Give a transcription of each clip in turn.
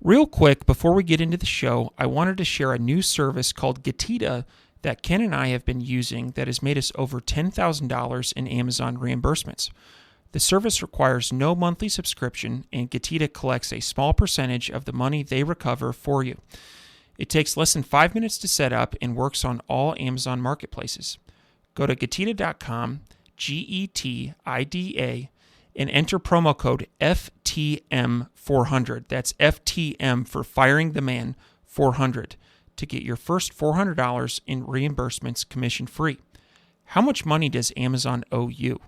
Real quick, before we get into the show, I wanted to share a new service called Getita that Ken and I have been using that has made us over $10,000 in Amazon reimbursements. The service requires no monthly subscription, and Getita collects a small percentage of the money they recover for you. It takes less than 5 minutes to set up and works on all Amazon marketplaces. Go to Getita.com, Getida, and enter promo code FTM400. That's FTM for Firing the Man 400 to get your first $400 in reimbursements commission free. How much money does Amazon owe you?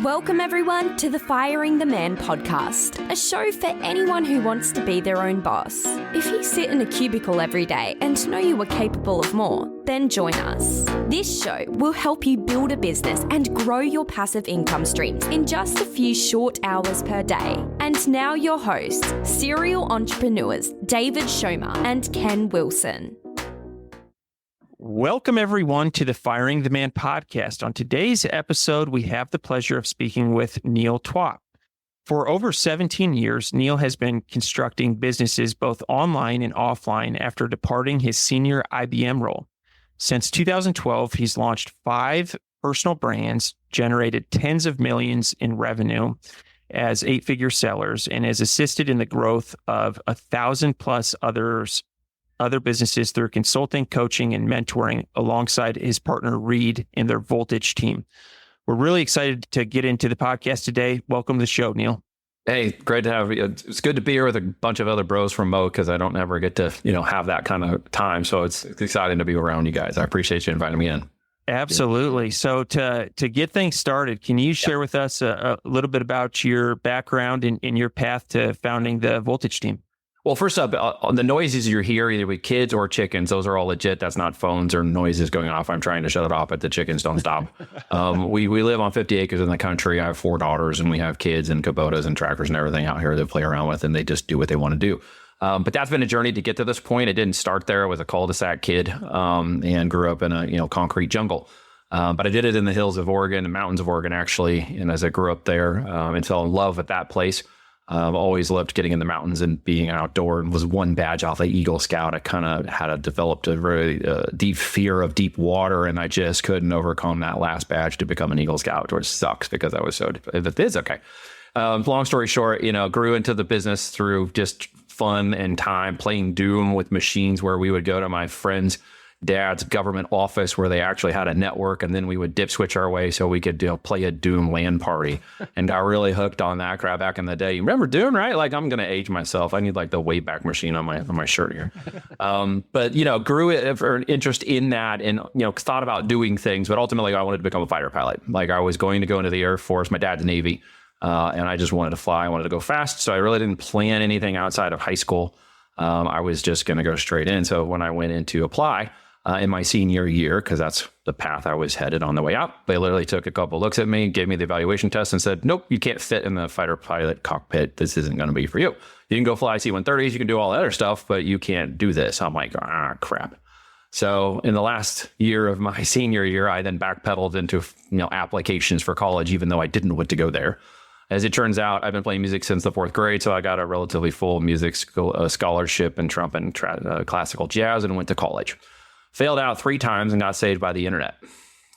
Welcome everyone to the Firing the Man podcast, a show for anyone who wants to be their own boss. If you sit in a cubicle every day and know you are capable of more, then join us. This show will help you build a business and grow your passive income streams in just a few short hours per day. And now your hosts, serial entrepreneurs David Schomer and Ken Wilson. Welcome, everyone, to the Firing the Man podcast. On today's episode, we have the pleasure of speaking with Neil Twa. For over 17 years, Neil has been constructing businesses both online and offline after departing his senior IBM role. Since 2012, he's launched 5 personal brands, generated tens of millions in revenue as 8-figure sellers, and has assisted in the growth of 1,000+ other businesses through consulting, coaching, and mentoring alongside his partner Reed and their Voltage team. We're really excited to get into the podcast today. Welcome to the show, Neil. Hey, great to have you. It's good to be here with a bunch of other bros from Mo because I don't ever get to, have that kind of time. So it's exciting to be around you guys. I appreciate you inviting me in. Absolutely. So to get things started, can you share with us a little bit about your background and your path to founding the Voltage team? Well, first up, on the noises you hear, either with kids or chickens, those are all legit. That's not phones or noises going off. I'm trying to shut it off, but the chickens don't stop. We live on 50 acres in the country. I have 4 daughters, and we have kids and Kubotas and tractors and everything out here to play around with, and they just do what they want to do. But that's been a journey to get to this point. It didn't start there. I was a Cul-de-Sac kid and grew up in a concrete jungle. But I did it in the hills of Oregon, the mountains of Oregon, actually. And as I grew up there and fell in love with that place, I've always loved getting in the mountains and being outdoor, and was one badge off the Eagle Scout. I kind of had developed a very deep fear of deep water, and I just couldn't overcome that last badge to become an Eagle Scout, which sucks because I was so, it is okay. Long story short, grew into the business through just fun and time, playing Doom with machines where we would go to my friend's dad's government office where they actually had a network, and then we would dip switch our way so we could play a Doom LAN party. And got really hooked on that crap back in the day. You remember Doom, right? Like, I'm gonna age myself. I need like the Wayback Machine on my shirt here. But grew it for an interest in that, and thought about doing things, but ultimately I wanted to become a fighter pilot. Like, I was going to go into the Air Force. My dad's Navy, and I just wanted to fly. I wanted to go fast, so I really didn't plan anything outside of high school. I was just gonna go straight in. So when I went in to apply in my senior year, because that's the path I was headed on the way out, they literally took a couple looks at me, gave me the evaluation test, and said, nope, you can't fit in the fighter pilot cockpit. This isn't going to be for you. You can go fly C-130s, you can do all that other stuff, but you can't do this. I'm like, crap. So in the last year of my senior year, I then backpedaled into applications for college, even though I didn't want to go there. As it turns out, I've been playing music since the 4th grade, so I got a relatively full music scholarship in trumpet and classical jazz, and went to college. Failed out 3 times and got saved by the internet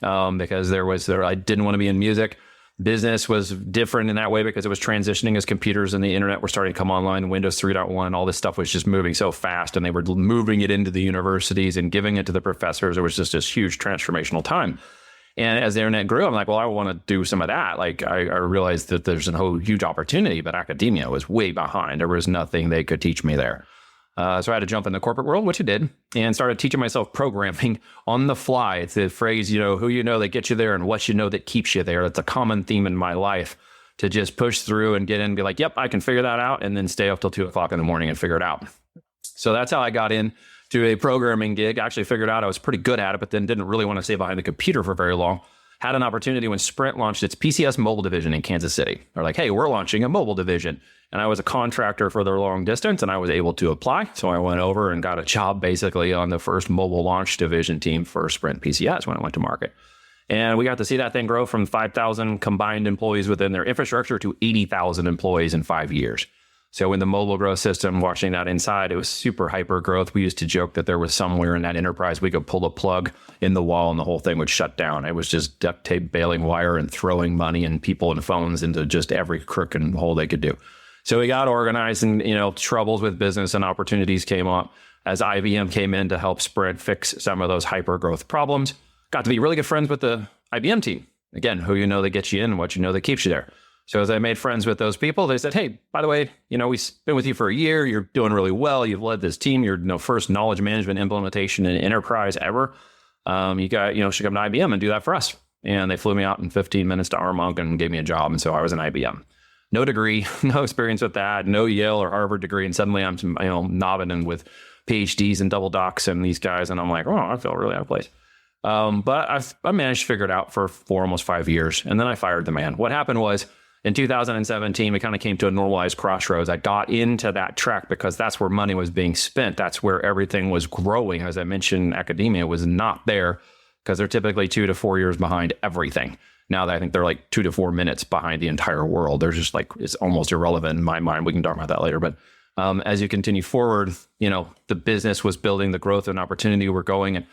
because I didn't want to be in music. Business was different in that way because it was transitioning as computers and the internet were starting to come online. Windows 3.1, all this stuff was just moving so fast, and they were moving it into the universities and giving it to the professors. It was just this huge transformational time. And as the internet grew, I'm like, well, I want to do some of that. Like, I realized that there's a whole huge opportunity, but academia was way behind. There was nothing they could teach me there. So I had to jump in the corporate world, which I did, and started teaching myself programming on the fly. It's the phrase, who that gets you there and what that keeps you there. It's a common theme in my life, to just push through and get in and be like, yep, I can figure that out, and then stay up till 2:00 in the morning and figure it out. So that's how I got in to a programming gig. I actually figured out I was pretty good at it, but then didn't really want to stay behind the computer for very long. Had an opportunity when Sprint launched its PCS mobile division in Kansas City. They're like, hey, we're launching a mobile division. And I was a contractor for their long distance, and I was able to apply. So I went over and got a job basically on the first mobile launch division team for Sprint PCS when I went to market. And we got to see that thing grow from 5,000 combined employees within their infrastructure to 80,000 employees in 5 years. So in the mobile growth system, watching that inside, it was super hyper growth. We used to joke that there was somewhere in that enterprise we could pull a plug in the wall and the whole thing would shut down. It was just duct tape, baling wire, and throwing money and people and phones into just every crook and hole they could do. So we got organized, and troubles with business and opportunities came up as IBM came in to help fix some of those hyper growth problems. Got to be really good friends with the IBM team. Again, who that gets you in, what that keeps you there. So as I made friends with those people, they said, hey, by the way, we've been with you for a year. You're doing really well. You've led this team. You're first knowledge management implementation in enterprise ever. You should come to IBM and do that for us. And they flew me out in 15 minutes to Armonk and gave me a job. And so I was in IBM. No degree, no experience with that, no Yale or Harvard degree. And suddenly I'm nobbing with PhDs and double docs and these guys. And I'm like, oh, I feel really out of place. But I managed to figure it out for almost 5 years. And then I fired the man. What happened was in 2017, we kind of came to a normalized crossroads. I got into that track because that's where money was being spent. That's where everything was growing. As I mentioned, academia was not there because they're typically 2 to 4 years behind everything. Now that I think they're like 2 to 4 minutes behind the entire world. They're just it's almost irrelevant in my mind. We can talk about that later. But as you continue forward, the business was building, the growth and opportunity were going. And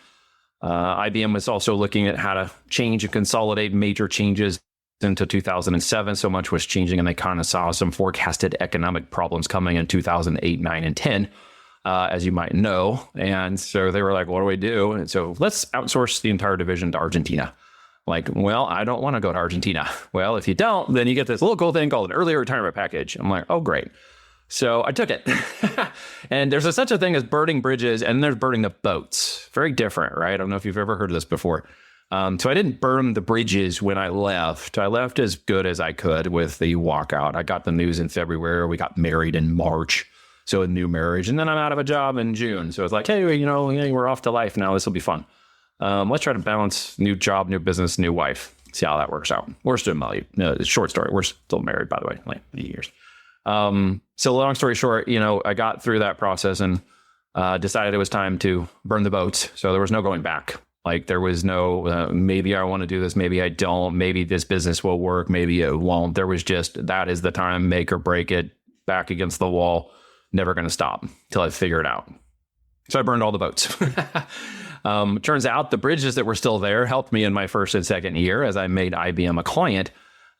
IBM was also looking at how to change and consolidate major changes into 2007. So much was changing, and they kind of saw some forecasted economic problems coming in 2008, 9, and 10, as you might know. And so they were like, what do we do? And so let's outsource the entire division to Argentina. Like, well, I don't want to go to Argentina. Well, if you don't, then you get this little cool thing called an early retirement package. I'm like, oh, great. So I took it. And there's such a thing as burning bridges, and there's burning the boats. Very different, right? I don't know if you've ever heard of this before. So I didn't burn the bridges when I left. I left as good as I could with the walkout. I got the news in February. We got married in March. So a new marriage. And then I'm out of a job in June. So it's like, hey, we're off to life now. This will be fun. Let's try to balance new job, new business, new wife. See how that works out. We're still married. Short story. We're still married, by the way, like 8 years. So long story short, I got through that process and decided it was time to burn the boats. So there was no going back. Like there was no, maybe I want to do this. Maybe I don't. Maybe this business will work. Maybe it won't. There was just, that is the time, make or break it, back against the wall. Never going to stop till I figure it out. So I burned all the boats. Turns out the bridges that were still there helped me in my first and second year as I made IBM a client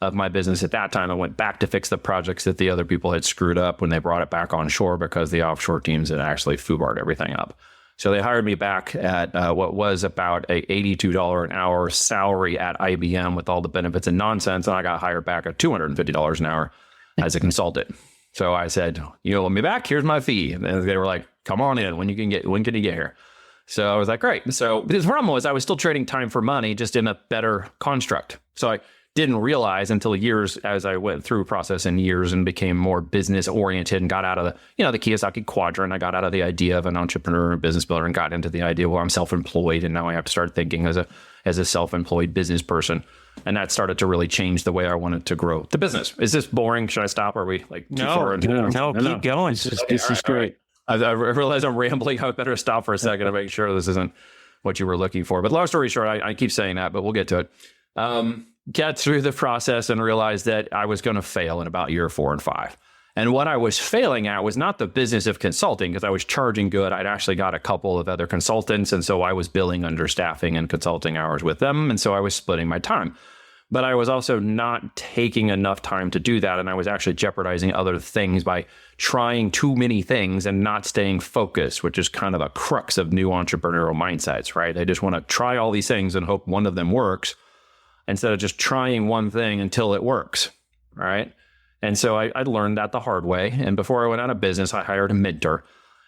of my business at that time. I went back to fix the projects that the other people had screwed up when they brought it back on shore because the offshore teams had actually foobarred everything up. So they hired me back at what was about a $82 an hour salary at IBM with all the benefits and nonsense. And I got hired back at $250 an hour as a consultant. So I said, you want me back? Here's my fee. And they were like, come on in. When can you get here? So I was like, great. So the problem was I was still trading time for money, just in a better construct. So I didn't realize until years as I went through process and years and became more business oriented and got out of the Kiyosaki quadrant. I got out of the idea of an entrepreneur and business builder and got into the idea where I'm self-employed. And now I have to start thinking as a self-employed business person. And that started to really change the way I wanted to grow the business. Is this boring? Should I stop? Are we like too far into it? No, keep going. This is great. I realize I'm rambling. I better stop for a second to make sure this isn't what you were looking for. But long story short, I keep saying that, but we'll get to it. Get through the process and realized that I was going to fail in about year 4 and 5. And what I was failing at was not the business of consulting, because I was charging good. I'd actually got a couple of other consultants. And so I was billing under staffing and consulting hours with them. And so I was splitting my time. But I was also not taking enough time to do that. And I was actually jeopardizing other things by trying too many things and not staying focused, which is kind of a crux of new entrepreneurial mindsets, right? I just want to try all these things and hope one of them works instead of just trying one thing until it works, right? And so I learned that the hard way. And before I went out of business, I hired a mentor.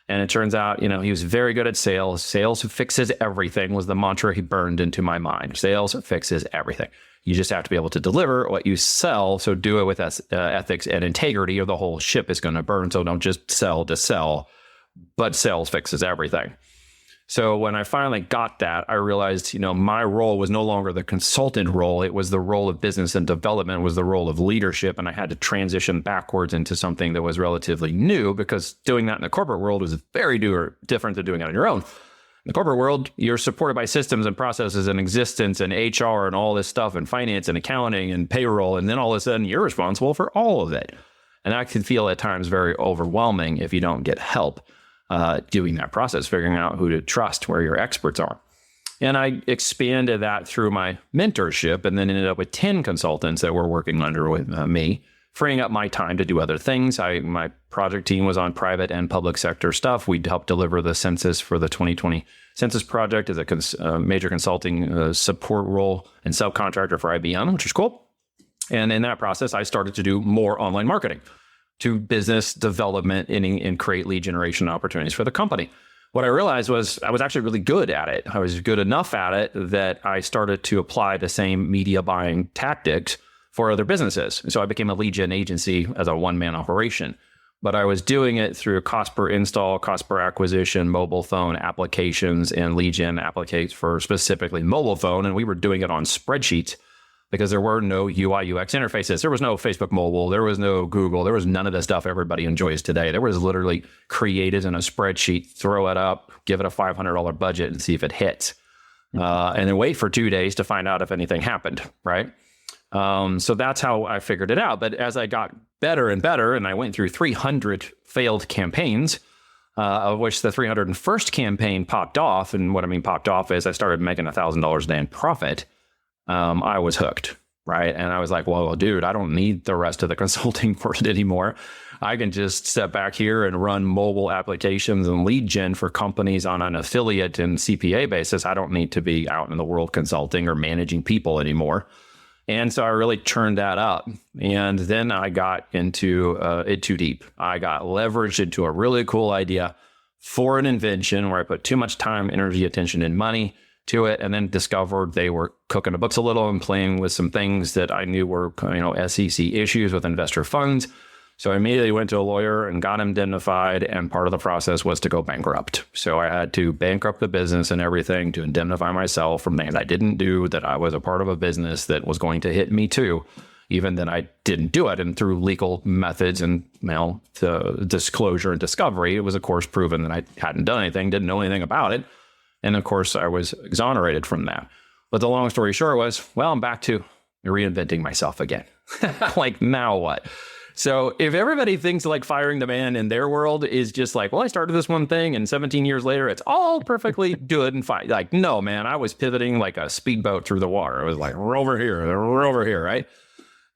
And it turns out, he was very good at sales. Sales fixes everything was the mantra he burned into my mind. Sales fixes everything. You just have to be able to deliver what you sell. So do it with ethics and integrity, or the whole ship is going to burn. So don't just sell to sell, but sales fixes everything. So when I finally got that, I realized, my role was no longer the consultant role. It was the role of business and development, was the role of leadership. And I had to transition backwards into something that was relatively new, because doing that in the corporate world was very different than doing it on your own. In the corporate world, you're supported by systems and processes and existence and HR and all this stuff and finance and accounting and payroll. And then all of a sudden you're responsible for all of it. And that can feel at times very overwhelming if you don't get help doing that process, figuring out who to trust, where your experts are. And I expanded that through my mentorship and then ended up with 10 consultants that were working under with me, freeing up my time to do other things. My project team was on private and public sector stuff. We'd help deliver the census for the 2020 census project as a major consulting support role and subcontractor for IBM, which is cool. And in that process, I started to do more online marketing to business development and create lead generation opportunities for the company. What I realized was I was actually really good at it. I was good enough at it that I started to apply the same media buying tactics for other businesses. So I became a lead gen agency as a one-man operation. But I was doing it through cost per install, cost per acquisition, mobile phone applications, and lead gen applications for specifically mobile phone. And we were doing it on spreadsheets because there were no UI UX interfaces. There was no Facebook mobile. There was no Google. There was none of the stuff everybody enjoys today. There was literally created in a spreadsheet, throw it up, give it a $500 budget and see if it hits. And then wait for 2 days to find out if anything happened, right? So that's how I figured it out. But as I got better and better, and I went through 300 failed campaigns, of which the 301st campaign popped off. And what I mean popped off is I started making $1,000 a day in profit. I was hooked, right? And I was like, well, dude, I don't need the rest of the consulting world anymore. I can just step back here and run mobile applications and lead gen for companies on an affiliate and CPA basis. I don't need to be out in the world consulting or managing people anymore. And so I really turned that up. And then I got into it too deep. I got leveraged into a really cool idea for an invention where I put too much time, energy, attention, and money to it, and then discovered they were cooking the books a little and playing with some things that I knew were, SEC issues with investor funds. So I immediately went to a lawyer and got indemnified, and part of the process was to go bankrupt. So I had to bankrupt the business and everything to indemnify myself from things I didn't do, that I was a part of a business that was going to hit me too, even then I didn't do it. And through legal methods and the disclosure and discovery, it was of course proven that I hadn't done anything, didn't know anything about it. And of course, I was exonerated from that. But the long story short was, well, I'm back to reinventing myself again. Like, now what? So if everybody thinks like firing the man in their world is just like, well, I started this one thing and 17 years later, it's all perfectly good and fine. Like, no, man, I was pivoting like a speedboat through the water. It was like, we're over here, right?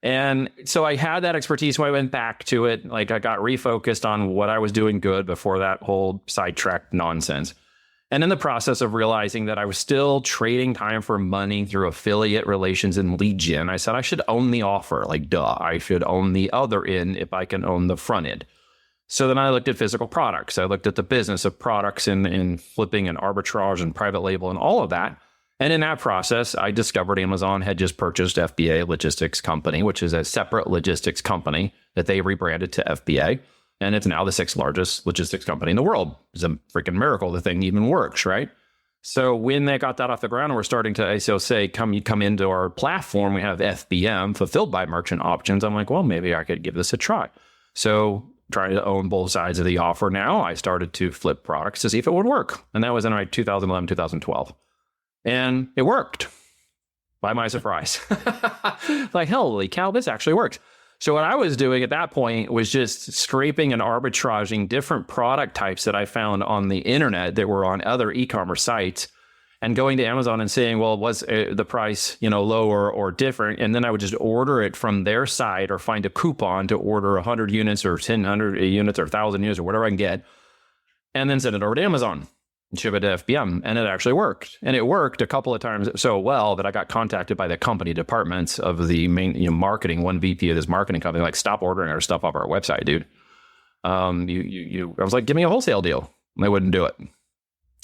And so I had that expertise. So I went back to it. Like, I got refocused on what I was doing good before that whole sidetracked nonsense. And in the process of realizing that I was still trading time for money through affiliate relations and lead gen, I said I should own the offer. Like, duh, I should own the other end if I can own the front end. So then I looked at physical products. I looked at the business of products in flipping and arbitrage and private label and all of that. And in that process, I discovered Amazon had just purchased FBA Logistics Company, which is a separate logistics company that they rebranded to FBA. And it's now the 6th largest logistics company in the world. It's a freaking miracle the thing even works, right? So when they got that off the ground, and we're starting to say, come into our platform, we have FBM, Fulfilled by Merchant Options. I'm like, well, maybe I could give this a try. So trying to own both sides of the offer now, I started to flip products to see if it would work. And that was in like 2011, 2012. And it worked, by my surprise. Like, holy cow, this actually works. So what I was doing at that point was just scraping and arbitraging different product types that I found on the internet that were on other e-commerce sites and going to Amazon and saying, well, was the price, lower or different? And then I would just order it from their site or find a coupon to order 100 units or 1,000 units or 1,000 units or whatever I can get, and then send it over to Amazon and ship it to FBM. And it actually worked. And it worked a couple of times so well that I got contacted by the company departments of the main marketing, one VP of this marketing company, like, stop ordering our stuff off our website, dude. I was like, give me a wholesale deal. And they wouldn't do it.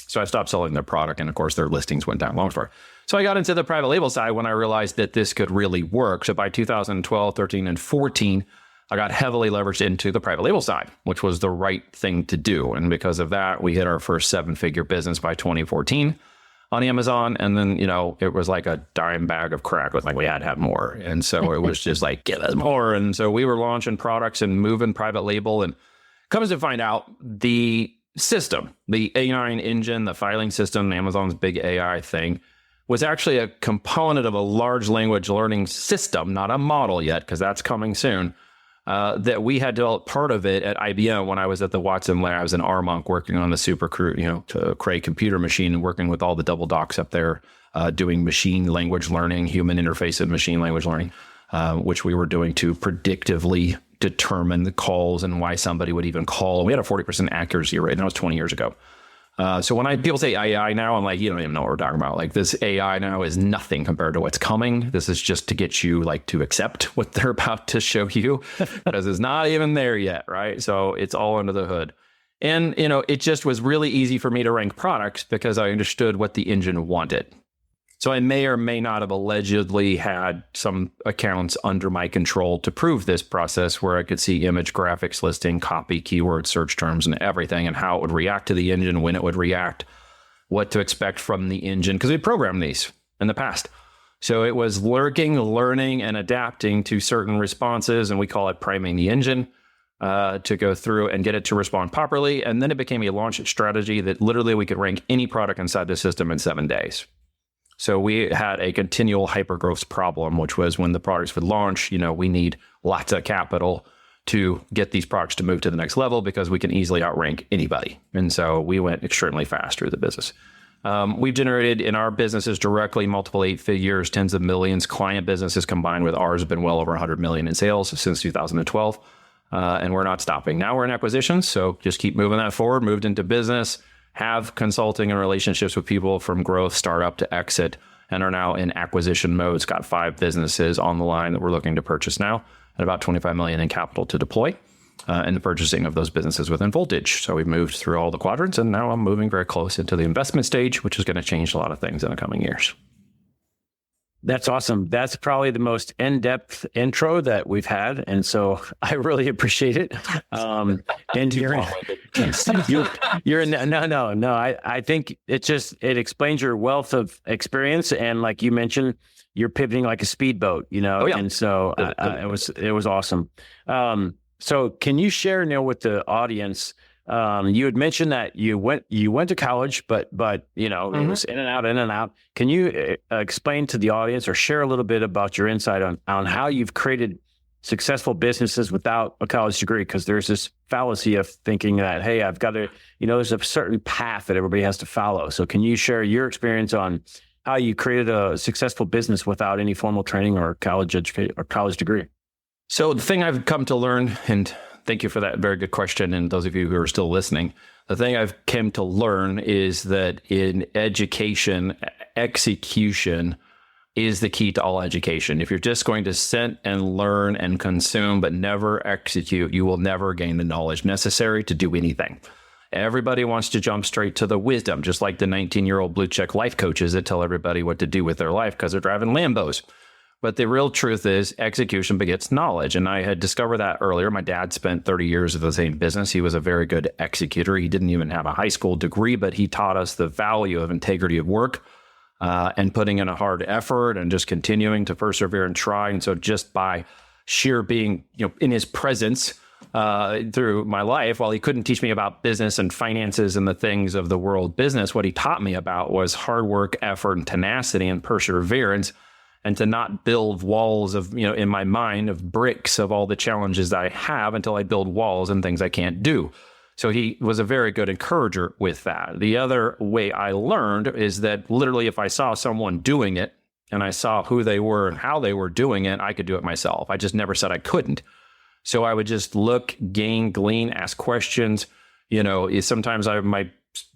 So I stopped selling their product. And of course, their listings went down. Long story. So I got into the private label side when I realized that this could really work. So by 2012, 13, and 14, I got heavily leveraged into the private label side, which was the right thing to do. And because of that, we hit our first 7-figure business by 2014 on Amazon. And then, it was like a dime bag of crack. It was like we had to have more. And so it was just like, give us more. And so we were launching products and moving private label. And comes to find out, the system, the A9 engine, the filing system, Amazon's big AI thing, was actually a component of a large language learning system, not a model yet, because that's coming soon, that we had developed part of it at IBM when I was at the Watson Lab. I was in Armonk working on the Super Cray computer machine and working with all the double docs up there, doing machine language learning, human interface and machine language learning, which we were doing to predictively determine the calls and why somebody would even call. We had a 40% accuracy rate, and that was 20 years ago. So when people say AI now, I'm like, you don't even know what we're talking about. Like, this AI now is nothing compared to what's coming. This is just to get you to accept what they're about to show you, because it's not even there yet, right? So it's all under the hood. And, it just was really easy for me to rank products because I understood what the engine wanted. So I may or may not have allegedly had some accounts under my control to prove this process, where I could see image, graphics, listing, copy, keyword, search terms, and everything, and how it would react to the engine, when it would react, what to expect from the engine, because we programmed these in the past. So it was lurking, learning, and adapting to certain responses, and we call it priming the engine to go through and get it to respond properly. And then it became a launch strategy that literally we could rank any product inside the system in 7 days. So we had a continual hypergrowth problem, which was when the products would launch, we need lots of capital to get these products to move to the next level, because we can easily outrank anybody. And so we went extremely fast through the business. We've generated in our businesses directly multiple 8 figures, tens of millions. Client businesses combined with ours have been well over 100 million in sales since 2012. And we're not stopping. Now we're in acquisitions. So just keep moving that forward, moved into business, have consulting and relationships with people from growth, startup to exit, and are now in acquisition mode. It's got 5 businesses on the line that we're looking to purchase now, and about 25 million in capital to deploy, and the purchasing of those businesses within Voltage. So we've moved through all the quadrants, and now I'm moving very close into the investment stage, which is going to change a lot of things in the coming years. That's awesome. That's probably the most in-depth intro that we've had. And so I really appreciate it. And I think it explains your wealth of experience. And like you mentioned, you're pivoting like a speedboat, Oh, yeah. And so it was awesome. So can you share, Neil, with the audience, you had mentioned that you went to college, but it was in and out. Can you explain to the audience or share a little bit about your insight on how you've created successful businesses without a college degree? Because there's this fallacy of thinking that, hey, I've got to, there's a certain path that everybody has to follow. So can you share your experience on how you created a successful business without any formal training or college education or college degree? So the thing I've come to learn, and thank you for that very good question. And those of you who are still listening, the thing I've come to learn is that in education, execution is the key to all education. If you're just going to sit and learn and consume, but never execute, you will never gain the knowledge necessary to do anything. Everybody wants to jump straight to the wisdom, just like the 19-year-old blue check life coaches that tell everybody what to do with their life because they're driving Lambos. But the real truth is execution begets knowledge. And I had discovered that earlier. My dad spent 30 years of the same business. He was a very good executor. He didn't even have a high school degree, but he taught us the value of integrity of work and putting in a hard effort and just continuing to persevere and try. And so just by sheer being, in his presence through my life, while he couldn't teach me about business and finances and the things of the world business, what he taught me about was hard work, effort, and tenacity and perseverance. And to not build walls of, in my mind of bricks of all the challenges that I have until I build walls and things I can't do. So he was a very good encourager with that. The other way I learned is that literally if I saw someone doing it and I saw who they were and how they were doing it, I could do it myself. I just never said I couldn't. So I would just look, gain, glean, ask questions. Sometimes I might,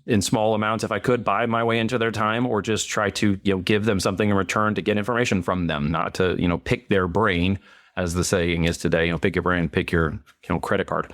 in small amounts, if I could, buy my way into their time or just try to, give them something in return to get information from them, not to, pick their brain, as the saying is today, pick your brain, pick your, credit card,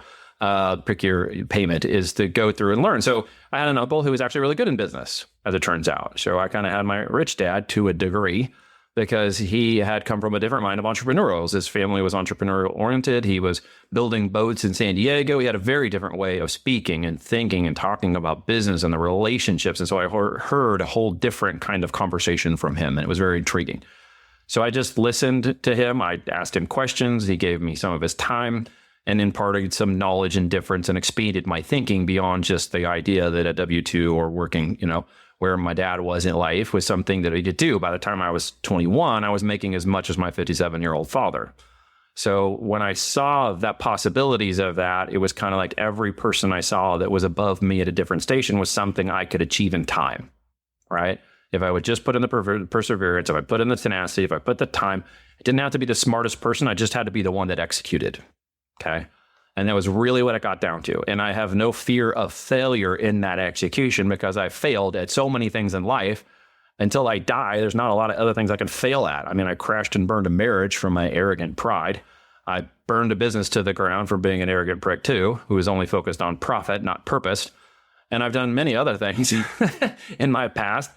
pick your payment, is to go through and learn. So I had an uncle who was actually really good in business, as it turns out. So I kind of had my rich dad to a degree because he had come from a different mind of entrepreneurials. His family was entrepreneurial oriented. He was building boats in San Diego. He had a very different way of speaking and thinking and talking about business and the relationships. And so I heard a whole different kind of conversation from him, and it was very intriguing. So I just listened to him. I asked him questions. He gave me some of his time and imparted some knowledge and difference and expanded my thinking beyond just the idea that a W-2 or working, where my dad was in life was something that he could do. By the time I was 21, I was making as much as my 57-year-old father. So when I saw that possibilities of that, it was kind of like every person I saw that was above me at a different station was something I could achieve in time, right? If I would just put in the perseverance, if I put in the tenacity, if I put the time, it didn't have to be the smartest person. I just had to be the one that executed. Okay. And that was really what it got down to. And I have no fear of failure in that execution because I failed at so many things in life. Until I die, there's not a lot of other things I can fail at. I mean, I crashed and burned a marriage from my arrogant pride. I burned a business to the ground for being an arrogant prick too, who was only focused on profit, not purpose. And I've done many other things in my past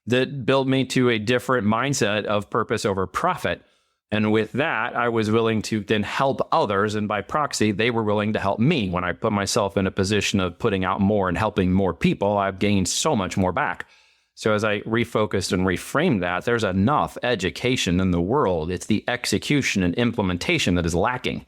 that built me to a different mindset of purpose over profit. And with that, I was willing to then help others. And by proxy, they were willing to help me. When I put myself in a position of putting out more and helping more people, I've gained so much more back. So as I refocused and reframed that, there's enough education in the world. It's the execution and implementation that is lacking.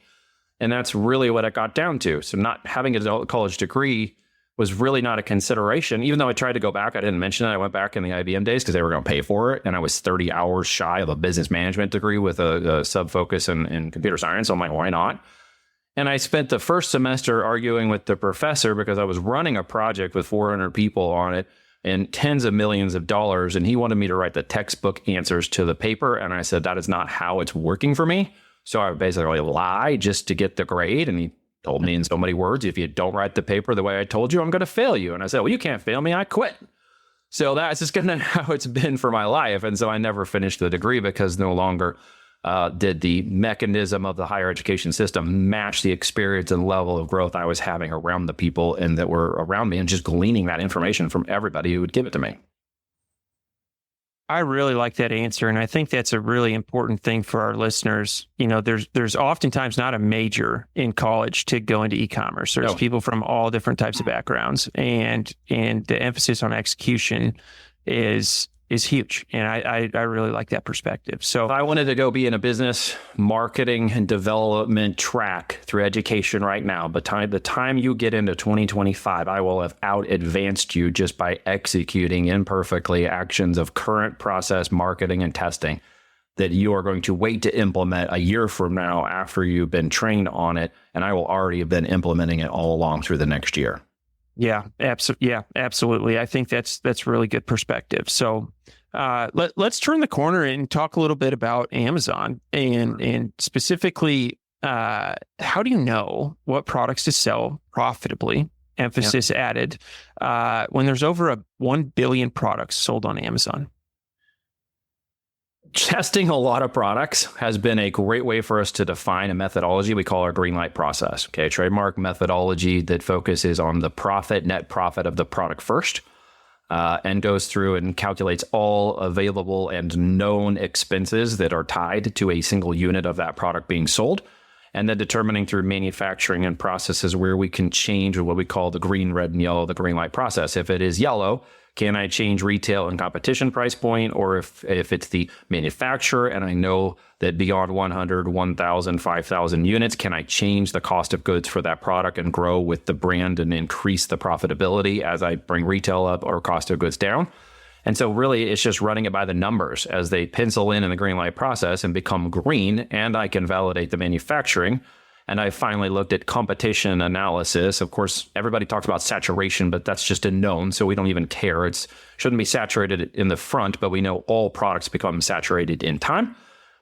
And that's really what it got down to. So not having a college degree was really not a consideration. Even though I tried to go back, I didn't mention it. I went back in the IBM days because they were going to pay for it. And I was 30 hours shy of a business management degree with a sub-focus in computer science. So I'm like, why not? And I spent the first semester arguing with the professor because I was running a project with 400 people on it and tens of millions of dollars. And he wanted me to write the textbook answers to the paper. And I said, that is not how it's working for me. So I basically lied just to get the grade. And he told me in so many words, if you don't write the paper the way I told you, I'm going to fail you. And I said, well, you can't fail me. I quit. So that's just kind of how it's been for my life. And so I never finished the degree because no longer did the mechanism of the higher education system match the experience and level of growth I was having around the people and that were around me and just gleaning that information from everybody who would give it to me. I really like that answer. And I think that's a really important thing for our listeners. You know, there's oftentimes not a major in college to go into e-commerce. There's people from all different types of backgrounds, and the emphasis on execution is huge. And I really like that perspective. So if I wanted to go be in a business marketing and development track through education right now, but the time you get into 2025, I will have out advanced you just by executing imperfectly actions of current process marketing and testing that you are going to wait to implement a year from now after you've been trained on it. And I will already have been implementing it all along through the next year. Yeah, absolutely. I think that's really good perspective. So let's turn the corner and talk a little bit about Amazon and specifically, how do you know what products to sell profitably, emphasis added, when there's over 1 billion products sold on Amazon? Testing a lot of products has been a great way for us to define a methodology we call our green light process. Okay, trademark methodology that focuses on the net profit of the product first, and goes through and calculates all available and known expenses that are tied to a single unit of that product being sold, and then determining through manufacturing and processes where we can change what we call the green, red, and yellow, the green light process. If it is yellow, can I change retail and competition price point? Or if it's the manufacturer and I know that beyond 100, 1,000, 5,000 units, can I change the cost of goods for that product and grow with the brand and increase the profitability as I bring retail up or cost of goods down? And so really it's just running it by the numbers as they pencil in the green light process and become green, and I can validate the manufacturing. And I finally looked at competition analysis. Of course, everybody talks about saturation, but that's just a known, so we don't even care. It shouldn't be saturated in the front, but we know all products become saturated in time,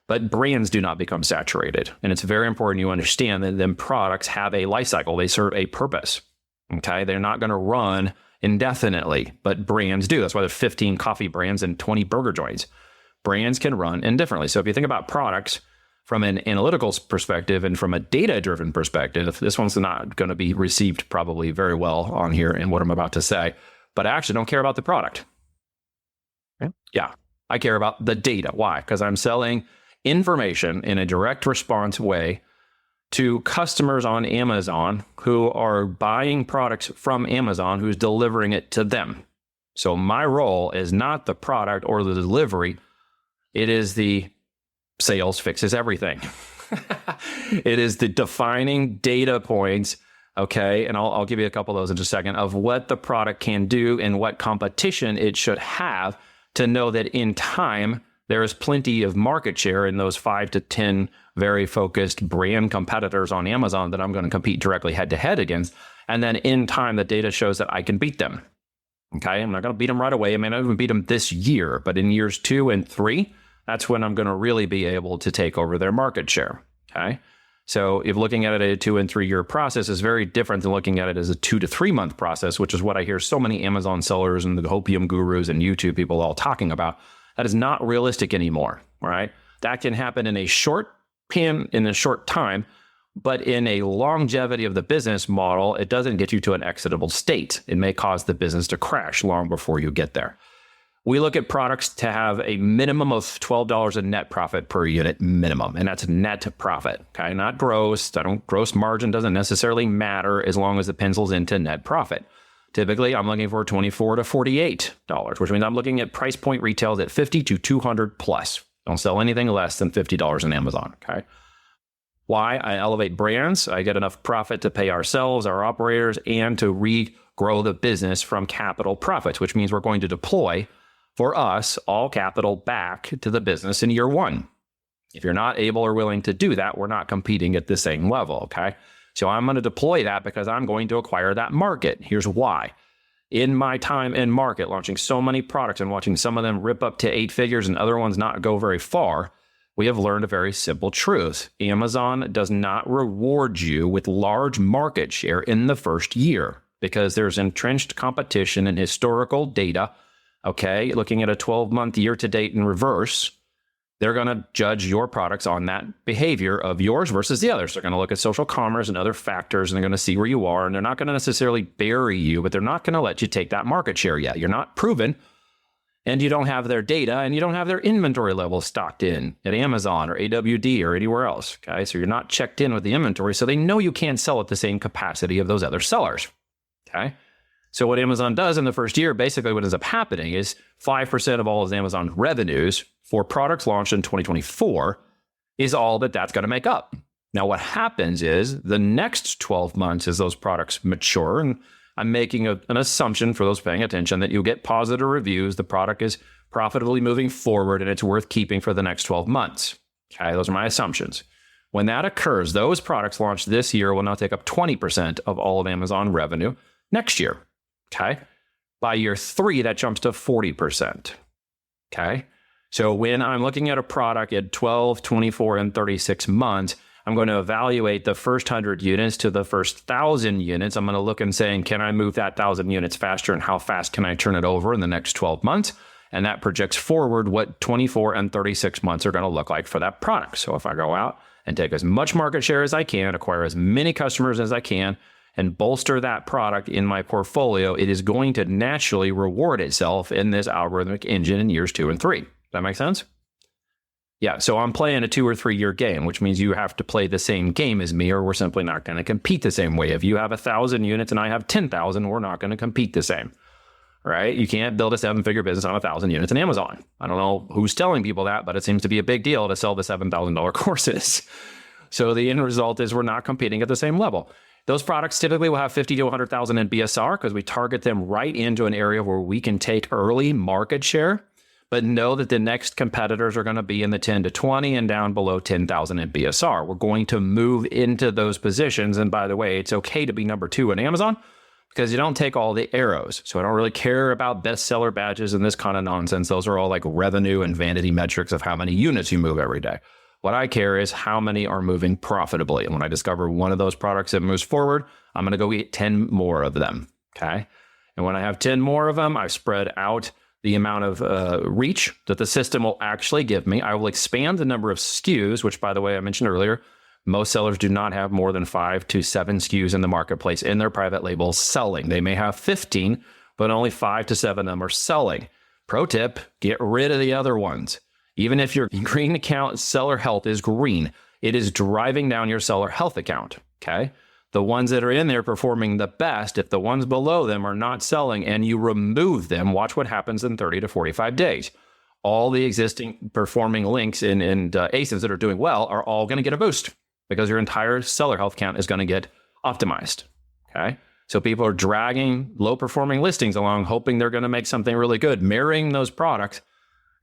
but brands do not become saturated. And it's very important you understand that them products have a life cycle. They serve a purpose, okay? They're not going to run indefinitely, but brands do. That's why there's 15 coffee brands and 20 burger joints. Brands can run indifferently. So if you think about products from an analytical perspective and from a data-driven perspective, this one's not going to be received probably very well on here in what I'm about to say, but I actually don't care about the product. Yeah, I care about the data. Why? Because I'm selling information in a direct response way to customers on Amazon who are buying products from Amazon, who's delivering it to them. So my role is not the product or the delivery. It is the sales fixes everything. It is the defining data points, okay? And I'll give you a couple of those in just a second, of what the product can do and what competition it should have to know that in time, there is plenty of market share in those 5 to 10 very focused brand competitors on Amazon that I'm going to compete directly head to head against. And then in time, the data shows that I can beat them. Okay, I'm not going to beat them right away. I may not even beat them this year, but in years 2 and 3, that's when I'm going to really be able to take over their market share. Okay, so if looking at it at a 2 and 3 year process is very different than looking at it as a 2 to 3 month process, which is what I hear so many Amazon sellers and the Hopium gurus and YouTube people all talking about. That is not realistic anymore, right? That can happen in a short time, but in a longevity of the business model, it doesn't get you to an exitable state. It may cause the business to crash long before you get there. We look at products to have a minimum of $12 in net profit per unit minimum, and that's net profit, okay? Not gross. Gross margin doesn't necessarily matter as long as it pencils into net profit. Typically, I'm looking for $24 to $48, which means I'm looking at price point retails at $50 to $200 plus. Don't sell anything less than $50 in Amazon, okay? Why? I elevate brands. I get enough profit to pay ourselves, our operators, and to regrow the business from capital profits, which means we're going to deploy, for us, all capital back to the business in year 1. If you're not able or willing to do that, we're not competing at the same level, okay? So I'm going to deploy that because I'm going to acquire that market. Here's why. In my time in market, launching so many products and watching some of them rip up to 8 figures and other ones not go very far, we have learned a very simple truth. Amazon does not reward you with large market share in the first year because there's entrenched competition and historical data. Okay, looking at a 12-month year-to-date in reverse, they're going to judge your products on that behavior of yours versus the others. They're going to look at social commerce and other factors, and they're going to see where you are, and they're not going to necessarily bury you, but they're not going to let you take that market share yet. You're not proven, and you don't have their data, and you don't have their inventory levels stocked in at Amazon or AWD or anywhere else. Okay, so you're not checked in with the inventory, so they know you can't sell at the same capacity of those other sellers. Okay, so what Amazon does in the first year, basically what ends up happening is 5% of all of Amazon's revenues for products launched in 2024 is all that's going to make up. Now, what happens is the next 12 months as those products mature, and I'm making an assumption for those paying attention that you'll get positive reviews, the product is profitably moving forward, and it's worth keeping for the next 12 months. Okay, those are my assumptions. When that occurs, those products launched this year will now take up 20% of all of Amazon revenue next year. Okay, by year 3, that jumps to 40%. Okay, so when I'm looking at a product at 12, 24, and 36 months, I'm going to evaluate the first 100 units to the first 1,000 units. I'm going to look and say, can I move that 1,000 units faster, and how fast can I turn it over in the next 12 months? And that projects forward what 24 and 36 months are going to look like for that product. So if I go out and take as much market share as I can, acquire as many customers as I can, and bolster that product in my portfolio, it is going to naturally reward itself in this algorithmic engine in years 2 and 3. Does that make sense? Yeah, so I'm playing a 2 or 3 year game, which means you have to play the same game as me, or we're simply not going to compete the same way. If you have 1,000 units and I have 10,000, we're not going to compete the same, right? You can't build a 7-figure business on 1,000 units in Amazon. I don't know who's telling people that, but it seems to be a big deal to sell the $7,000 courses. So the end result is we're not competing at the same level. Those products typically will have 50 to 100,000 in BSR because we target them right into an area where we can take early market share, but know that the next competitors are going to be in the 10 to 20 and down below 10,000 in BSR. We're going to move into those positions. And by the way, it's okay to be number 2 in Amazon because you don't take all the arrows. So I don't really care about bestseller badges and this kind of nonsense. Those are all like revenue and vanity metrics of how many units you move every day. What I care is how many are moving profitably. And when I discover one of those products that moves forward, I'm going to go get 10 more of them. Okay. And when I have 10 more of them, I've spread out the amount of reach that the system will actually give me. I will expand the number of SKUs, which, by the way, I mentioned earlier, most sellers do not have more than 5 to 7 SKUs in the marketplace in their private label selling. They may have 15, but only 5 to 7 of them are selling. Pro tip, get rid of the other ones. Even if your green account seller health is green, it is driving down your seller health account, okay? The ones that are in there performing the best, if the ones below them are not selling and you remove them, watch what happens in 30 to 45 days. All the existing performing links and ASINs that are doing well are all going to get a boost because your entire seller health count is going to get optimized, okay? So people are dragging low-performing listings along, hoping they're going to make something really good, marrying those products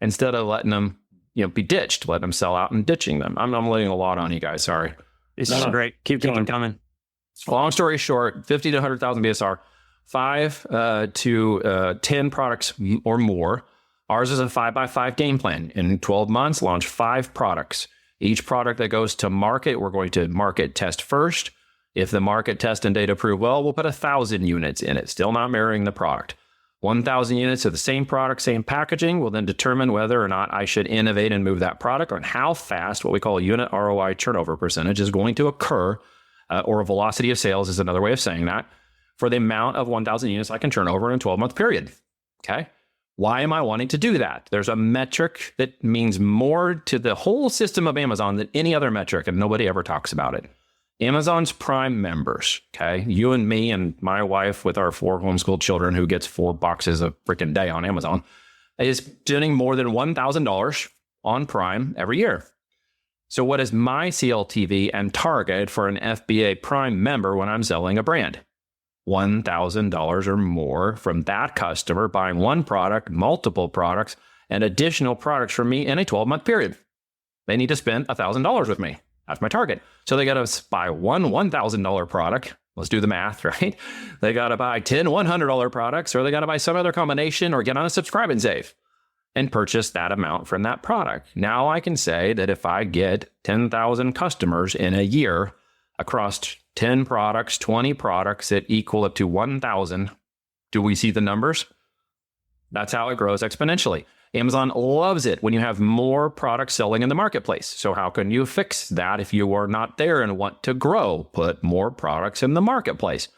instead of letting them be ditched, let them sell out and ditching them. I'm letting a lot on you guys. Sorry. This is great. Keep going. Coming. Long story short, 50 to 100,000 BSR, 5 to 10 products or more. Ours is a 5x5 game plan. In 12 months, launch 5 products. Each product that goes to market, we're going to market test first. If the market test and data prove well, we'll put 1,000 units in it, still not mirroring the product. 1,000 units of the same product, same packaging will then determine whether or not I should innovate and move that product, or how fast what we call unit ROI turnover percentage is going to occur, or a velocity of sales is another way of saying that, for the amount of 1,000 units I can turn over in a 12-month period. Okay. Why am I wanting to do that? There's a metric that means more to the whole system of Amazon than any other metric, and nobody ever talks about it. Amazon's Prime members, okay? You and me and my wife with our 4 homeschooled children who gets 4 boxes a freaking day on Amazon, is spending more than $1,000 on Prime every year. So what is my CLTV and target for an FBA Prime member when I'm selling a brand? $1,000 or more from that customer buying one product, multiple products, and additional products from me in a 12-month period. They need to spend $1,000 with me. That's my target. So they got to buy one $1,000 product. Let's do the math, right? They got to buy 10 $100 products, or they got to buy some other combination, or get on a subscribe and save and purchase that amount from that product. Now I can say that if I get 10,000 customers in a year across 10 products, 20 products that equal up to 1,000, do we see the numbers? That's how it grows exponentially. Amazon loves it when you have more products selling in the marketplace. So how can you fix that if you are not there and want to grow? Put more products in the marketplace.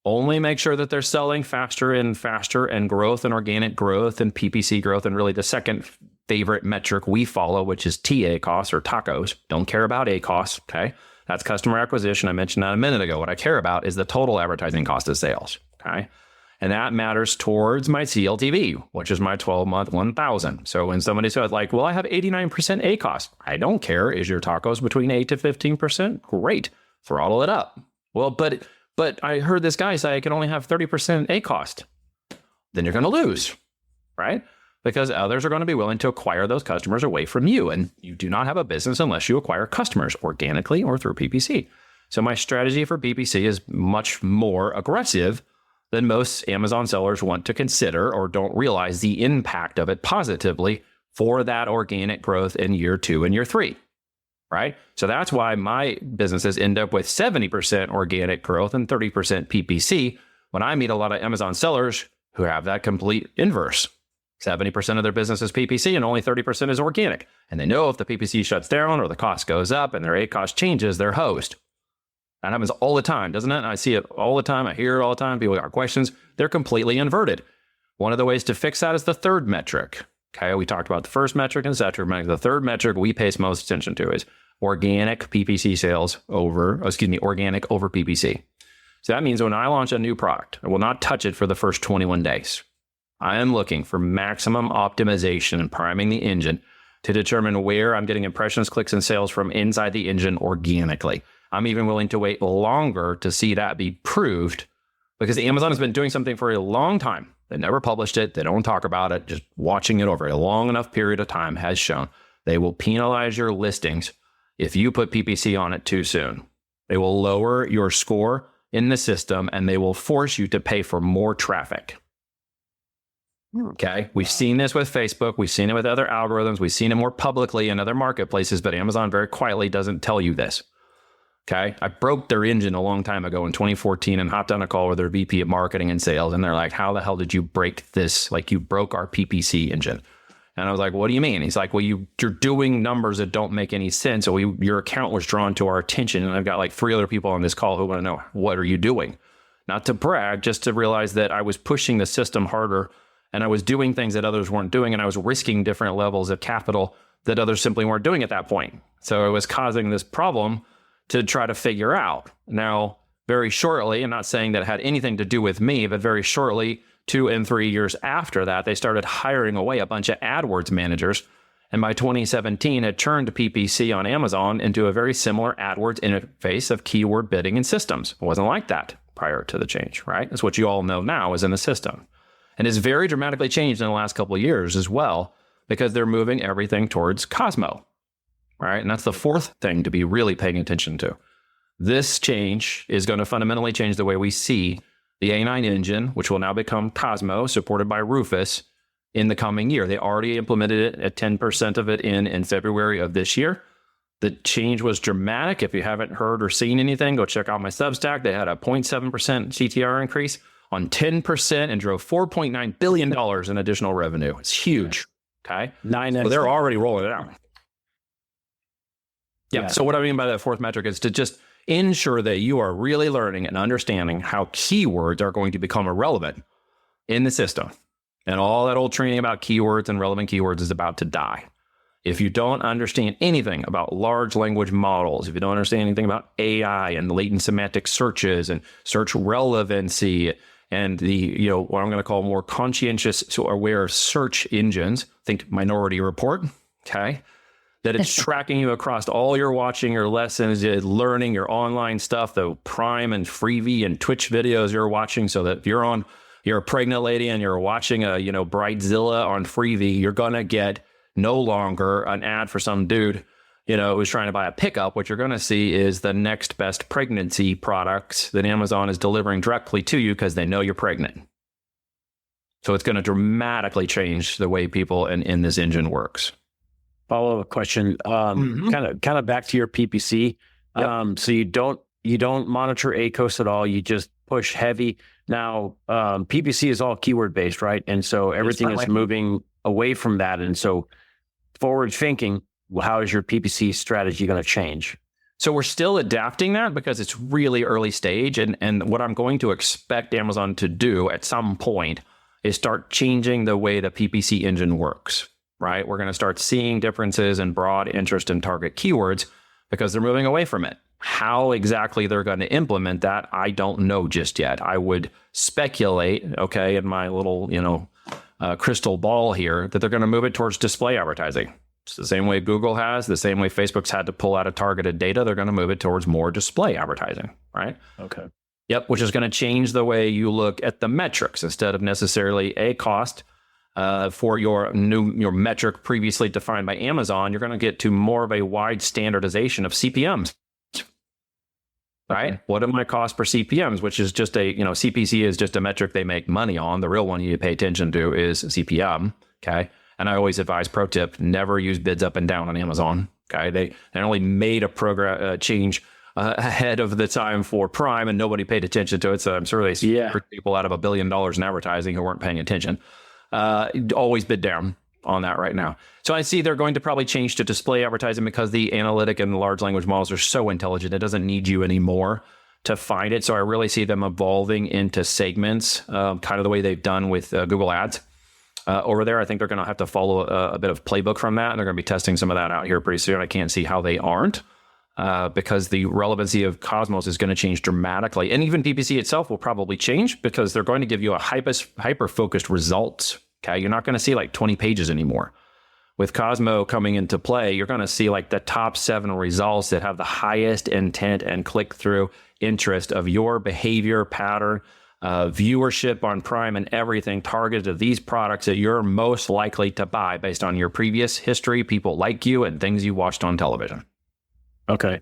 Only make sure that they're selling faster, and growth and organic growth and PPC growth. And really the second favorite metric we follow, which is TA costs or tacos. Don't care about A costs, okay? That's customer acquisition. I mentioned that a minute ago. What I care about is the total advertising cost of sales, okay? And that matters towards my CLTV, which is my 12-month 1,000. So when somebody says like, well, I have 89% A cost. I don't care. Is your tacos between 8 to 15%? Great. Throttle it up. Well, but I heard this guy say I can only have 30% A cost. Then you're going to lose, right? Because others are going to be willing to acquire those customers away from you. And you do not have a business unless you acquire customers organically or through PPC. So my strategy for PPC is much more aggressive than most Amazon sellers want to consider, or don't realize the impact of it positively for that organic growth in year 2 and year 3, right? So that's why my businesses end up with 70% organic growth and 30% PPC when I meet a lot of Amazon sellers who have that complete inverse. 70% of their business is PPC and only 30% is organic. And they know if the PPC shuts down or the cost goes up and their A cost changes, they're hosed. That happens all the time, doesn't it? I see it all the time. I hear it all the time. People got questions. They're completely inverted. One of the ways to fix that is the third metric. Okay, we talked about the first metric and second metric. The third metric we pay most attention to is organic PPC sales organic over PPC. So that means when I launch a new product, I will not touch it for the first 21 days. I am looking for maximum optimization and priming the engine to determine where I'm getting impressions, clicks, and sales from inside the engine organically. I'm even willing to wait longer to see that be proved, because Amazon has been doing something for a long time. They never published it. They don't talk about it. Just watching it over a long enough period of time has shown they will penalize your listings if you put PPC on it too soon. They will lower your score in the system, and they will force you to pay for more traffic. Okay. We've seen this with Facebook. We've seen it with other algorithms. We've seen it more publicly in other marketplaces, but Amazon very quietly doesn't tell you this. Okay. I broke their engine a long time ago in 2014 and hopped on a call with their VP of marketing and sales. And they're like, how the hell did you break this? Like, you broke our PPC engine. And I was like, what do you mean? He's like, well, you're doing numbers that don't make any sense. So your account was drawn to our attention. And I've got like 3 other people on this call who want to know, what are you doing? Not to brag, just to realize that I was pushing the system harder, and I was doing things that others weren't doing, and I was risking different levels of capital that others simply weren't doing at that point. So it was causing this problem to try to figure out. Now, very shortly, I'm not saying that it had anything to do with me, but very shortly, 2 and 3 years after that, they started hiring away a bunch of AdWords managers. And by 2017, had turned PPC on Amazon into a very similar AdWords interface of keyword bidding and systems. It wasn't like that prior to the change, right? That's what you all know now is in the system. And it's very dramatically changed in the last couple of years as well, because they're moving everything towards Cosmo, right? And that's the fourth thing to be really paying attention to. This change is going to fundamentally change the way we see the A9 engine, which will now become Cosmo, supported by Rufus, in the coming year. They already implemented it at 10% of it in February of this year. The change was dramatic. If you haven't heard or seen anything, go check out my Substack. They had a 0.7% CTR increase on 10% and drove $4.9 billion in additional revenue. It's huge. Okay. So they're already rolling it out. Yeah. So what I mean by that fourth metric is to just ensure that you are really learning and understanding how keywords are going to become irrelevant in the system. And all that old training about keywords and relevant keywords is about to die. If you don't understand anything about large language models, if you don't understand anything about AI and latent semantic searches and search relevancy and the, what I'm going to call more conscientious, so aware search engines, think Minority Report, okay? That it's tracking you across all your watching, your lessons, your learning, your online stuff, the Prime and Freebie and Twitch videos you're watching, so that if you're a pregnant lady and you're watching a, Brightzilla on Freebie, you're going to get no longer an ad for some dude, who's trying to buy a pickup. What you're going to see is the next best pregnancy products that Amazon is delivering directly to you because they know you're pregnant. So it's going to dramatically change the way people in this engine works. Follow-up question, kind of back to your PPC. Yep. So you don't monitor ACOS at all. You just push heavy. Now, PPC is all keyword based, right? And so everything is moving away from that. And so forward thinking, how is your PPC strategy going to change? So we're still adapting that because it's really early stage. And what I'm going to expect Amazon to do at some point is start changing the way the PPC engine works, right? We're going to start seeing differences in broad interest and target keywords because they're moving away from it. How exactly they're going to implement that, I don't know just yet. I would speculate, okay, in my little, crystal ball here, that they're going to move it towards display advertising. It's the same way Google has, the same way Facebook's had to pull out of targeted data. They're going to move it towards more display advertising, right? Okay. Yep, which is going to change the way you look at the metrics instead of necessarily a cost for your metric previously defined by Amazon. You're going to get to more of a wide standardization of CPMs. Right? Okay. What are my costs per CPMs, which is just CPC is just a metric they make money on. The real one you pay attention to is CPM. Okay. And I always advise, pro tip, never use bids up and down on Amazon. Okay. They only made a program change ahead of the time for Prime and nobody paid attention to it. So I'm sure they screwed people out of $1 billion in advertising who weren't paying attention. Always bid down on that right now. So I see they're going to probably change to display advertising because the analytic and large language models are so intelligent. It doesn't need you anymore to find it. So I really see them evolving into segments, kind of the way they've done with Google Ads over there. I think they're going to have to follow a bit of playbook from that. And they're going to be testing some of that out here pretty soon. I can't see how they aren't because the relevancy of Cosmos is going to change dramatically. And even PPC itself will probably change because they're going to give you a hyper-focused results. Okay, you're not going to see like 20 pages anymore. With Cosmo coming into play, you're going to see like the top 7 results that have the highest intent and click-through interest of your behavior pattern, viewership on Prime and everything targeted to these products that you're most likely to buy based on your previous history, people like you, and things you watched on television. Okay.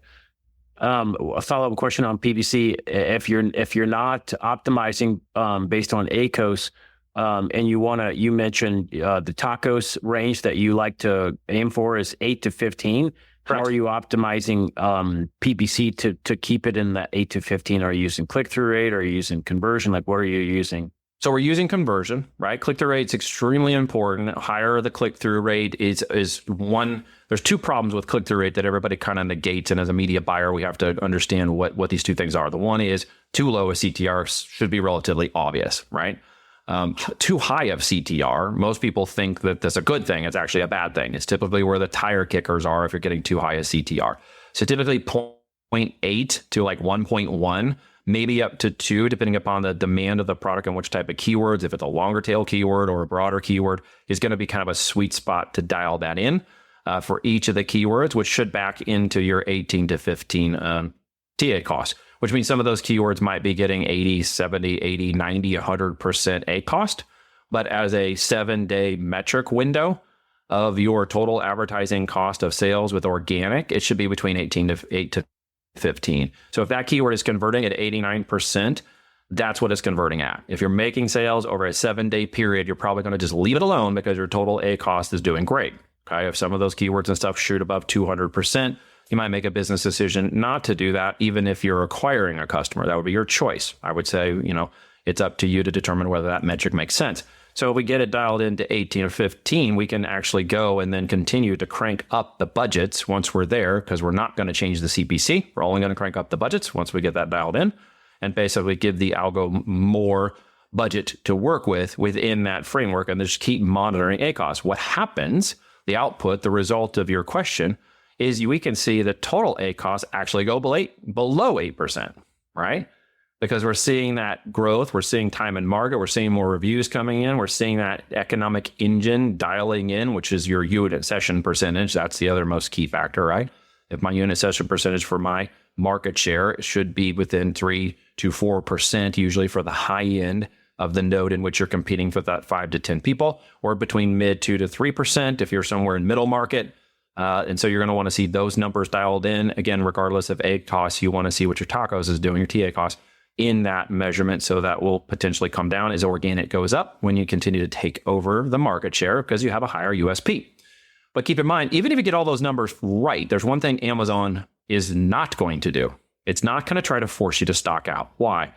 A follow-up question on PPC. If you're not optimizing based on ACOS, and you mentioned the tacos range that you like to aim for is 8 to 15. Correct. How are you optimizing PPC to keep it in that 8 to 15? Are you using click-through rate? Are you using conversion? Like, what are you using? So we're using conversion, right? Click-through rate is extremely important. Higher the click-through rate is one. There's 2 problems with click-through rate that everybody kind of negates. And as a media buyer, we have to understand what these 2 things are. The one is too low a CTR should be relatively obvious, right? Too high of CTR, most people think that that's a good thing. It's actually a bad thing. It's typically where the tire kickers are if you're getting too high a CTR. So typically 0.8 to like 1.1, maybe up to 2, depending upon the demand of the product and which type of keywords. If it's a longer tail keyword or a broader keyword, is going to be kind of a sweet spot to dial that in for each of the keywords, which should back into your 18 to 15 TA cost. Which means some of those keywords might be getting 80, 70, 80, 90, 100% A cost. But as a 7-day metric window, of your total advertising cost of sales with organic, it should be between 8 to 15. So if that keyword is converting at 89%, that's what it's converting at. If you're making sales over a 7-day period, you're probably going to just leave it alone because your total A cost is doing great. Okay. If some of those keywords and stuff shoot above 200%, you might make a business decision not to do that, even if you're acquiring a customer. That would be your choice. I would say, it's up to you to determine whether that metric makes sense. So if we get it dialed into 18 or 15, we can actually go and then continue to crank up the budgets once we're there, because we're not going to change the CPC. We're only going to crank up the budgets once we get that dialed in, and basically give the algo more budget to work with within that framework, and just keep monitoring ACoS. What happens, the output, the result of your question, is we can see the total ACoS actually go below 8%, right? Because we're seeing that growth, we're seeing time in market, we're seeing more reviews coming in, we're seeing that economic engine dialing in, which is your unit session percentage. That's the other most key factor, right? If my unit session percentage for my market share should be within 3 to 4%, usually for the high end of the node in which you're competing for that 5 to 10 people, or between mid 2 to 3% if you're somewhere in middle market. And so you're going to want to see those numbers dialed in. Again, regardless of ACoS, you want to see what your tacos is doing, your TA cost, in that measurement. So that will potentially come down as organic goes up when you continue to take over the market share because you have a higher USP. But keep in mind, even if you get all those numbers right, there's one thing Amazon is not going to do. It's not going to try to force you to stock out. Why?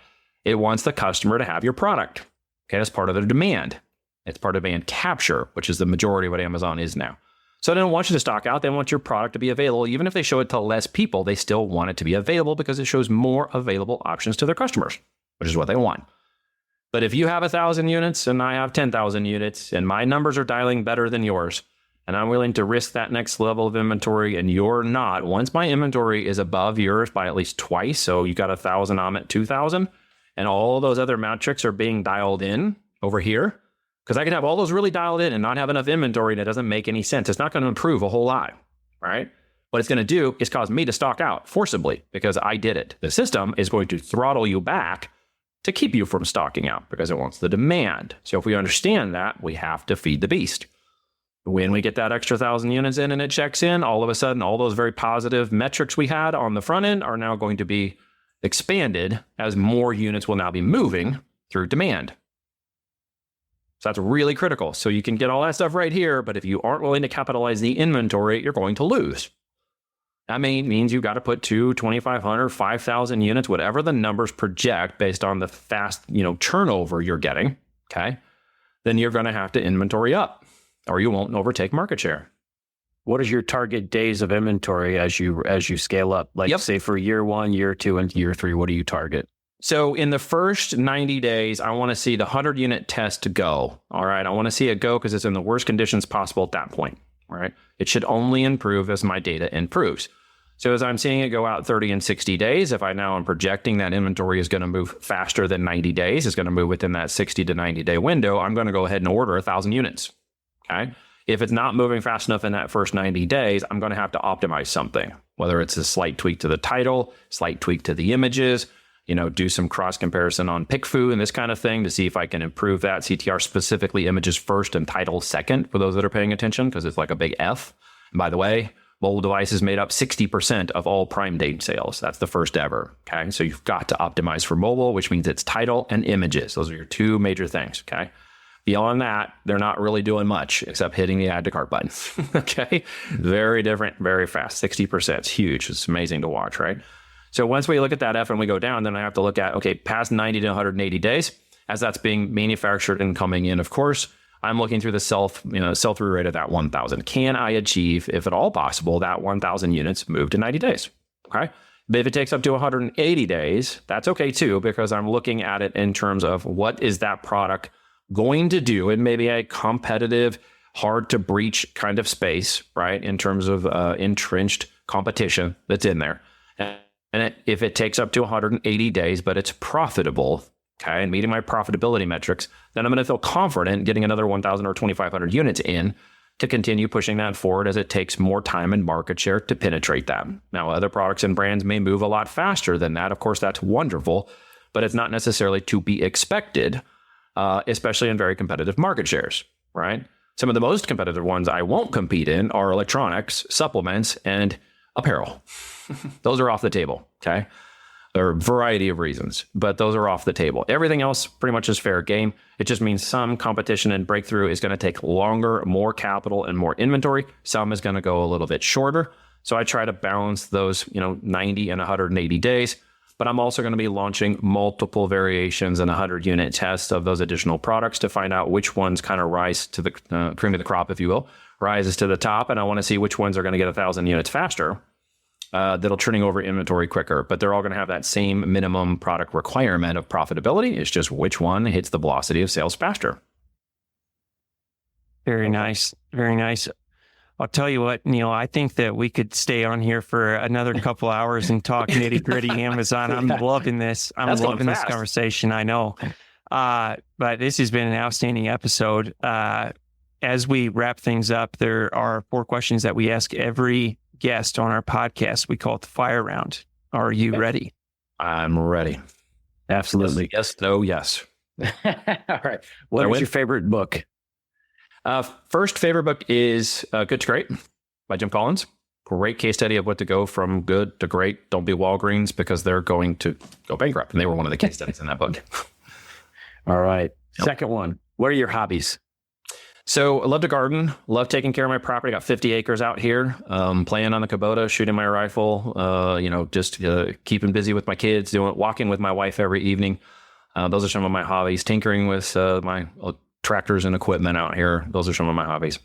It wants the customer to have your product. Okay, that's part of their demand. It's part of demand capture, which is the majority of what Amazon is now. So they don't want you to stock out. They want your product to be available. Even if they show it to less people, they still want it to be available because it shows more available options to their customers, which is what they want. But if you have 1,000 units and I have 10,000 units and my numbers are dialing better than yours, and I'm willing to risk that next level of inventory and you're not, once my inventory is above yours by at least twice, so you got 1,000, I'm at 2,000, and all those other metrics are being dialed in over here, because I can have all those really dialed in and not have enough inventory, and it doesn't make any sense. It's not going to improve a whole lot, right? What it's going to do is cause me to stock out forcibly because I did it. The system is going to throttle you back to keep you from stocking out because it wants the demand. So if we understand that, we have to feed the beast. When we get that extra 1,000 units in and it checks in, all of a sudden, all those very positive metrics we had on the front end are now going to be expanded as more units will now be moving through demand. So that's really critical. So you can get all that stuff right here, but if you aren't willing to capitalize the inventory, you're going to lose. That means you've got to put 2,500, 5,000 units, whatever the numbers project based on the fast, turnover you're getting. Okay. Then you're going to have to inventory up or you won't overtake market share. What is your target days of inventory as you scale up? Like say for year 1, year 2, and year 3, what do you target? So in the first 90 days, I want to see the 100 unit test go. All right. I want to see it go because it's in the worst conditions possible at that point. All right. It should only improve as my data improves. So as I'm seeing it go out 30 and 60 days, if I now am projecting that inventory is going to move faster than 90 days, it's going to move within that 60 to 90 day window, I'm going to go ahead and order 1,000 units. Okay. If it's not moving fast enough in that first 90 days, I'm going to have to optimize something, whether it's a slight tweak to the title, slight tweak to the images, do some cross comparison on PickFu and this kind of thing to see if I can improve that. CTR specifically images first and title second for those that are paying attention because it's like a big F. And by the way, mobile devices made up 60% of all Prime Day sales. That's the first ever. Okay. So you've got to optimize for mobile, which means it's title and images. Those are your two major things. Okay. Beyond that, they're not really doing much except hitting the add to cart button. Okay. Very different, very fast. 60%. It's huge. It's amazing to watch, right? So once we look at that F and we go down, then I have to look at, okay, past 90 to 180 days, as that's being manufactured and coming in, of course, I'm looking through the sell-through rate of that 1,000. Can I achieve, if at all possible, that 1,000 units move to 90 days? Okay. But if it takes up to 180 days, that's okay too, because I'm looking at it in terms of what is that product going to do in maybe a competitive, hard to breach kind of space, right? In terms of entrenched competition that's in there. And if it takes up to 180 days, but it's profitable, okay, and meeting my profitability metrics, then I'm going to feel confident getting another 1,000 or 2,500 units in to continue pushing that forward as it takes more time and market share to penetrate that. Now, other products and brands may move a lot faster than that. Of course, that's wonderful, but it's not necessarily to be expected, especially in very competitive market shares, right? Some of the most competitive ones I won't compete in are electronics, supplements, and apparel. Those are off the table, okay? There are a variety of reasons, but those are off the table. Everything else pretty much is fair game. It just means some competition and breakthrough is going to take longer, more capital, and more inventory. Some is going to go a little bit shorter. So I try to balance those, 90 and 180 days. But I'm also going to be launching multiple variations and 100-unit tests of those additional products to find out which ones kind of rise to the cream of the crop, if you will, rises to the top. And I want to see which ones are going to get 1,000 units faster. That'll turning over inventory quicker, but they're all going to have that same minimum product requirement of profitability. It's just which one hits the velocity of sales faster. Very nice. Very nice. I'll tell you what, Neil, I think that we could stay on here for another couple hours and talk nitty gritty Amazon. I'm loving this. I'm loving this conversation. I know. But this has been an outstanding episode. As we wrap things up, there are 4 questions that we ask every guest on our podcast. We call it the fire round. Are you ready? I'm ready. Absolutely. Yes, no, yes. All right. What is your favorite book? First favorite book is Good to Great by Jim Collins. Great case study of what to go from good to great. Don't be Walgreens because they're going to go bankrupt. And they were one of the case studies in that book. All right. Yep. Second one. What are your hobbies? So I love to garden, love taking care of my property. Got 50 acres out here, playing on the Kubota, shooting my rifle, just keeping busy with my kids, walking with my wife every evening. Those are some of my hobbies. Tinkering with my tractors and equipment out here. Those are some of my hobbies.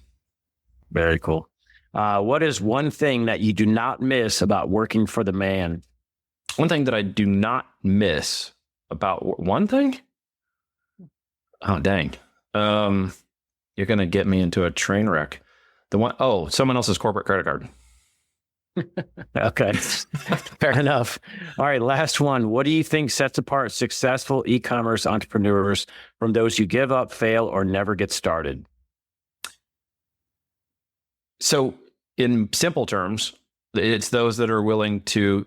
Very cool. What is one thing that you do not miss about working for the man? One thing that I do not miss about one thing? Oh, dang. You're going to get me into a train wreck. Someone else's corporate credit card. Okay. Fair enough. All right. Last one. What do you think sets apart successful e-commerce entrepreneurs from those who give up, fail, or never get started? So in simple terms, it's those that are willing to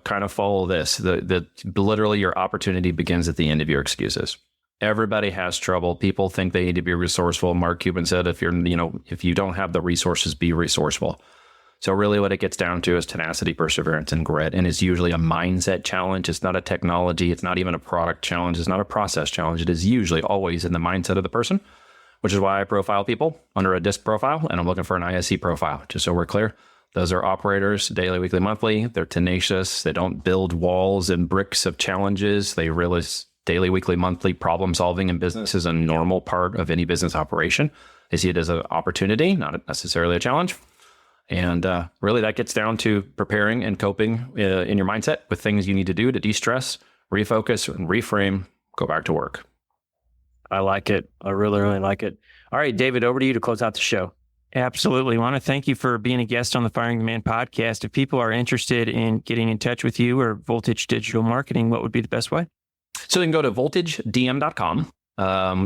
kind of follow this, that literally your opportunity begins at the end of your excuses. Everybody has trouble. People think they need to be resourceful. Mark Cuban said, if you don't have the resources, be resourceful. So really what it gets down to is tenacity, perseverance, and grit. And it's usually a mindset challenge. It's not a technology. It's not even a product challenge. It's not a process challenge. It is usually always in the mindset of the person, which is why I profile people under a DISC profile. And I'm looking for an ISC profile, just so we're clear. Those are operators, daily, weekly, monthly. They're tenacious. They don't build walls and bricks of challenges. They realize daily, weekly, monthly problem solving in business is a normal part of any business operation. They see it as an opportunity, not necessarily a challenge. And really that gets down to preparing and coping in your mindset with things you need to do to de-stress, refocus, and reframe, go back to work. I like it. I really, really like it. All right, David, over to you to close out the show. Absolutely. I want to thank you for being a guest on the Firing the Man podcast. If people are interested in getting in touch with you or Voltage Digital Marketing, what would be the best way? So they can go to voltagedm.com.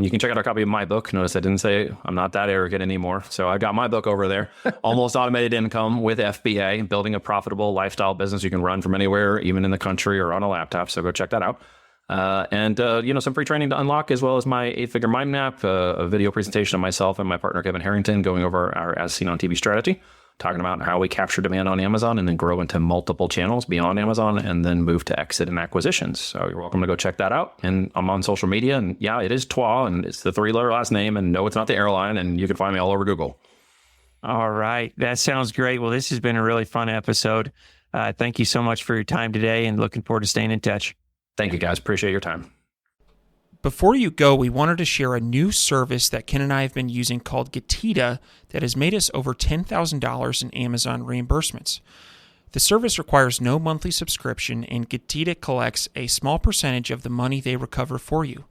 You can check out a copy of my book. Notice I didn't say I'm not that arrogant anymore. So I've got my book over there, Almost Automated Income with FBA, building a profitable lifestyle business you can run from anywhere, even in the country or on a laptop. So go check that out. And some free training to unlock, as well as my 8-figure mind map, a video presentation of myself and my partner, Kevin Harrington, going over our as seen on TV strategy, talking about how we capture demand on Amazon and then grow into multiple channels beyond Amazon and then move to exit and acquisitions. So you're welcome to go check that out. And I'm on social media, and yeah, it is Twa, and it's the 3-letter last name, and no, it's not the airline, and you can find me all over Google. All right. That sounds great. Well, this has been a really fun episode. Thank you so much for your time today, and looking forward to staying in touch. Thank you, guys. Appreciate your time. Before you go, we wanted to share a new service that Ken and I have been using called Getita that has made us over $10,000 in Amazon reimbursements. The service requires no monthly subscription, and Getita collects a small percentage of the money they recover for you.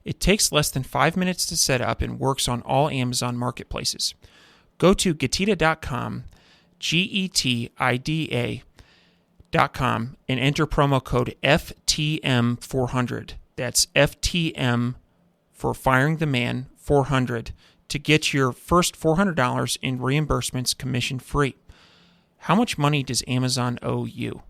It takes less than 5 minutes to set up and works on all Amazon marketplaces. Go to Getita.com, Getida.com, and enter promo code FTM400. That's FTM for Firing the Man 400 to get your first $400 in reimbursements commission free. How much money does Amazon owe you?